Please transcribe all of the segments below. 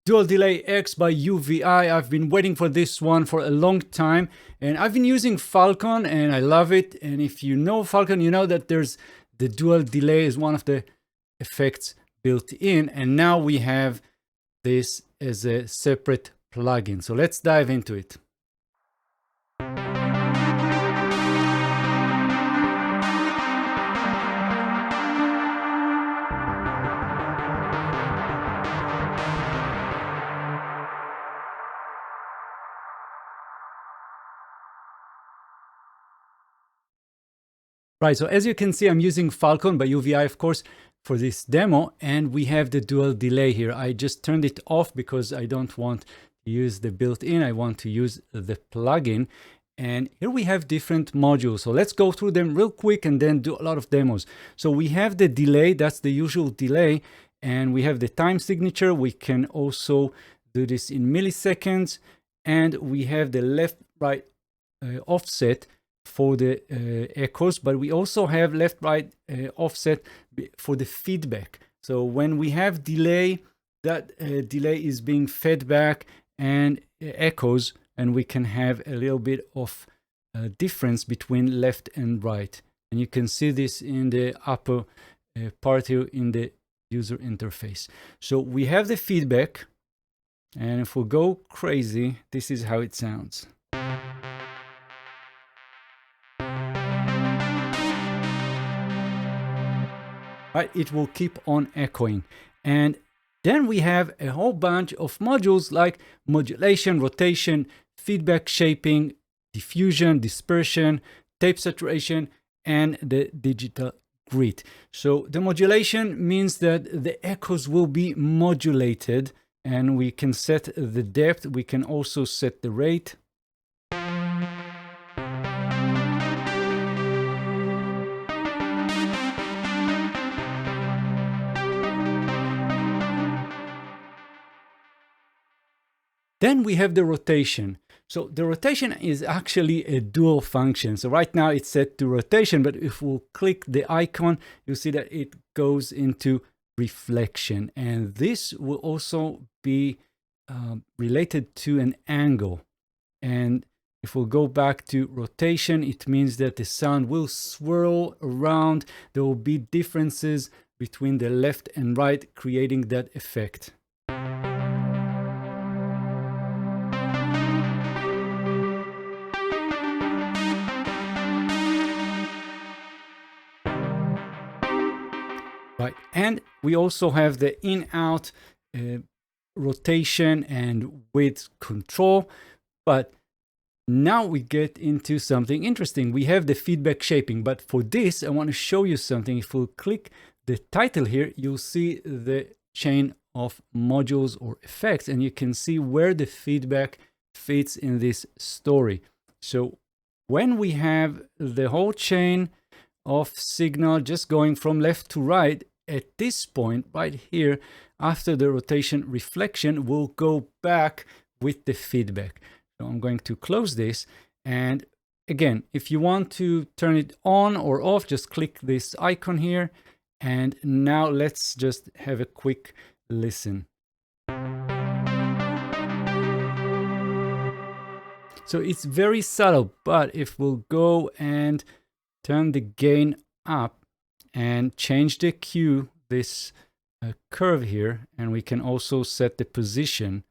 Dual Delay X by UVI. I've been waiting for this one for a long time, and I've been using Falcon and I love it. And if you know Falcon, you know that there's the dual delay is one of the effects built in, and now we have this as a separate plugin. So let's dive into it. Right, so as you can see, I'm using Falcon by UVI, of course, for this demo, and we have the dual delay here. I just turned it off because I don't want to use the built-in, I want to use the plugin. And here we have different modules. So let's go through them real quick and then do a lot of demos. So we have the delay, that's the usual delay, and we have the time signature. We can also do this in milliseconds, and we have the left-right offset for the echoes, but we also have left-right offset for the feedback. So when we have delay, that delay is being fed back and echoes, and we can have a little bit of difference between left and right. And you can see this in the upper part here in the user interface. So we have the feedback, and if we go crazy, this is how it sounds. Right, it will keep on echoing. And then we have a whole bunch of modules like modulation, rotation, feedback shaping, diffusion, dispersion, tape saturation, and the digital grid. So the modulation means that the echoes will be modulated, and we can set the depth. We can also set the rate. Then we have the rotation. So the rotation is actually a dual function. So right now it's set to rotation, but if we'll click the icon, you'll see that it goes into reflection. And this will also be related to an angle. And if we'll go back to rotation, it means that the sound will swirl around. There will be differences between the left and right, creating that effect. Right, and we also have the in-out rotation and width control. But now we get into something interesting. We have the feedback shaping, but for this, I want to show you something. If we click the title here, you'll see the chain of modules or effects, and you can see where the feedback fits in this story. So when we have the whole chain of signal just going from left to right, at this point right here, after the rotation reflection, we'll go back with the feedback. So I'm going to close this, and again, if you want to turn it on or off, just click this icon here. And now let's just have a quick listen. So it's very subtle, but if we'll go and turn the gain up and change the Q, this curve here, and we can also set the position,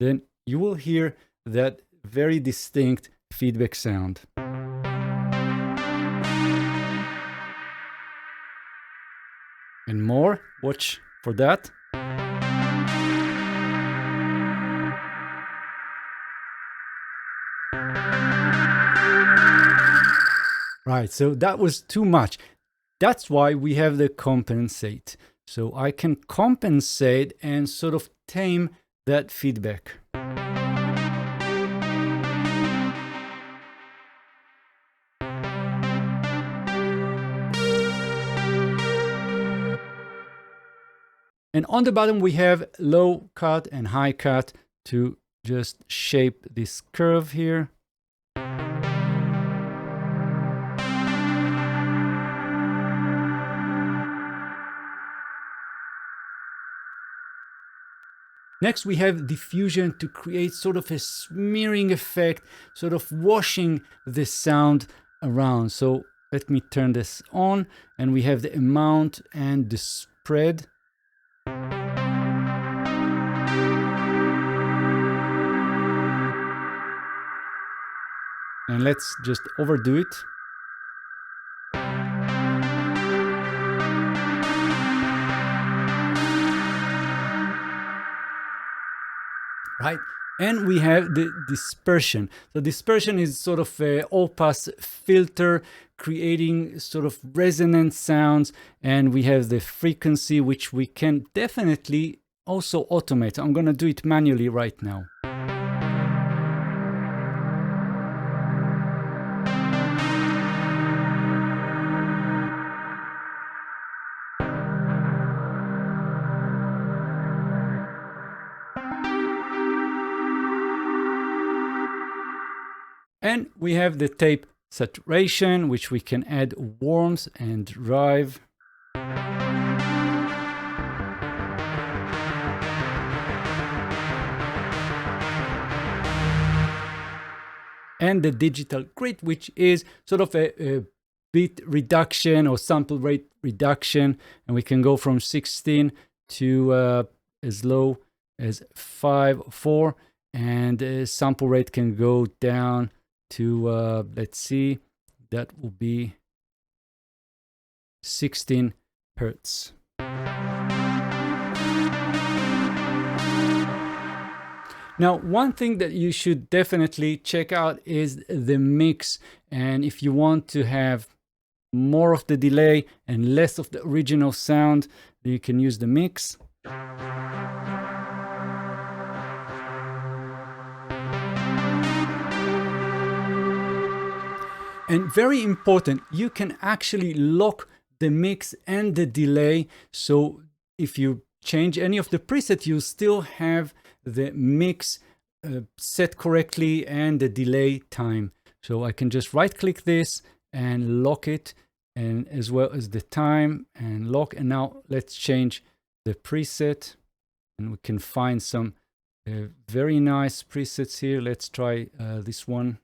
then you will hear that very distinct feedback sound. And more, watch for that. Right, so that was too much. That's why we have the compensate. So I can compensate and sort of tame that feedback. And on the bottom, we have low cut and high cut to just shape this curve here. Next, we have diffusion to create sort of a smearing effect, sort of washing the sound around. So let me turn this on, and we have the amount and the spread. And let's just overdo it. Right? And we have the dispersion. So dispersion is sort of a all-pass filter creating sort of resonant sounds. And we have the frequency, which we can definitely also automate. I'm going to do it manually right now. And we have the tape saturation, which we can add warmth and drive. And the digital grid, which is sort of a bit reduction or sample rate reduction. And we can go from 16 to as low as 5.4. And sample rate can go down to, let's see, that will be 16 hertz. Now, one thing that you should definitely check out is the mix. And if you want to have more of the delay and less of the original sound, then you can use the mix. And very important, you can actually lock the mix and the delay. So if you change any of the presets, you still have the mix set correctly and the delay time. So I can just right click this and lock it, and as well as the time and lock. And now let's change the preset, and we can find some very nice presets here. Let's try this one.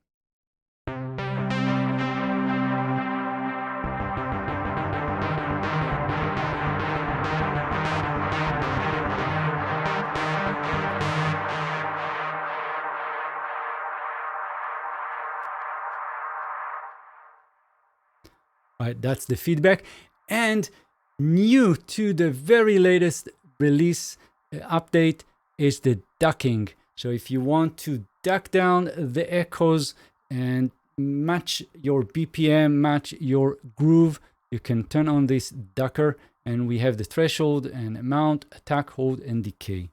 Right, that's the feedback. And new to the very latest release update is the ducking. So if you want to duck down the echoes and match your BPM, match your groove, you can turn on this ducker, and we have the threshold and amount, attack, hold, and decay.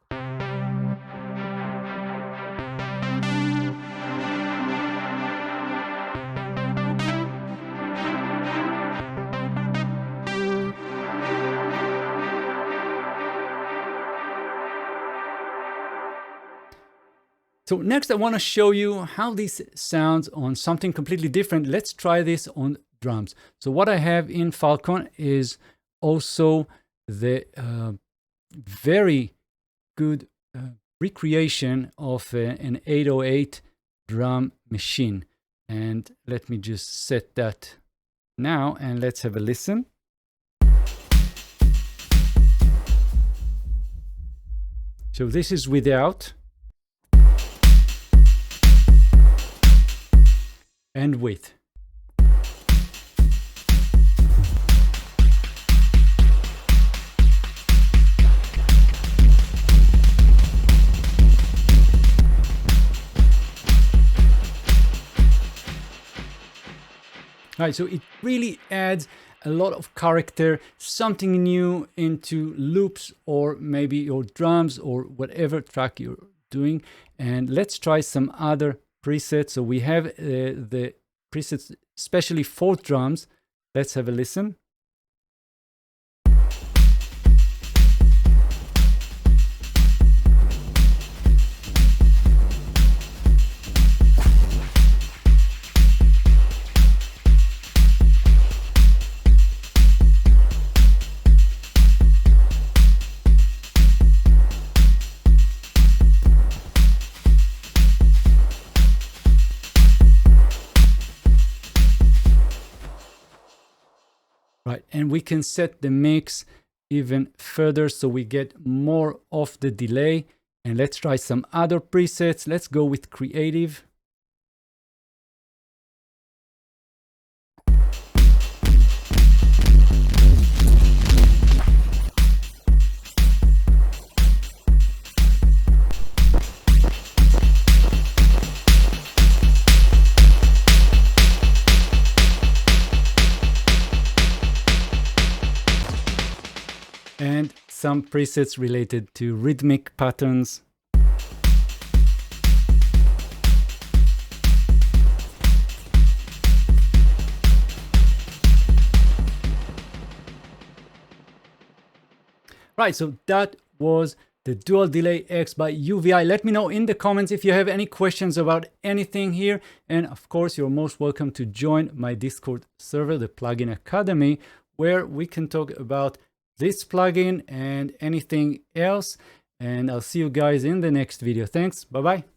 So next I want to show you how this sounds on something completely different. Let's try this on drums. So what I have in Falcon is also the very good recreation of an 808 drum machine. And let me just set that now, and let's have a listen. So this is without. And with. All right, so it really adds a lot of character, something new into loops or maybe your drums or whatever track you're doing. And let's try some other presets. So we have the presets especially for drums. Let's have a listen. and we can set the mix even further so we get more of the delay. And let's try some other presets. Let's go with creative. And some presets related to rhythmic patterns. Right, so that was the Dual Delay X by UVI. Let me know in the comments if you have any questions about anything here. And of course, you're most welcome to join my Discord server, the Plugin Academy, where we can talk about this plugin and anything else. And I'll see you guys in the next video. Thanks. Bye-bye.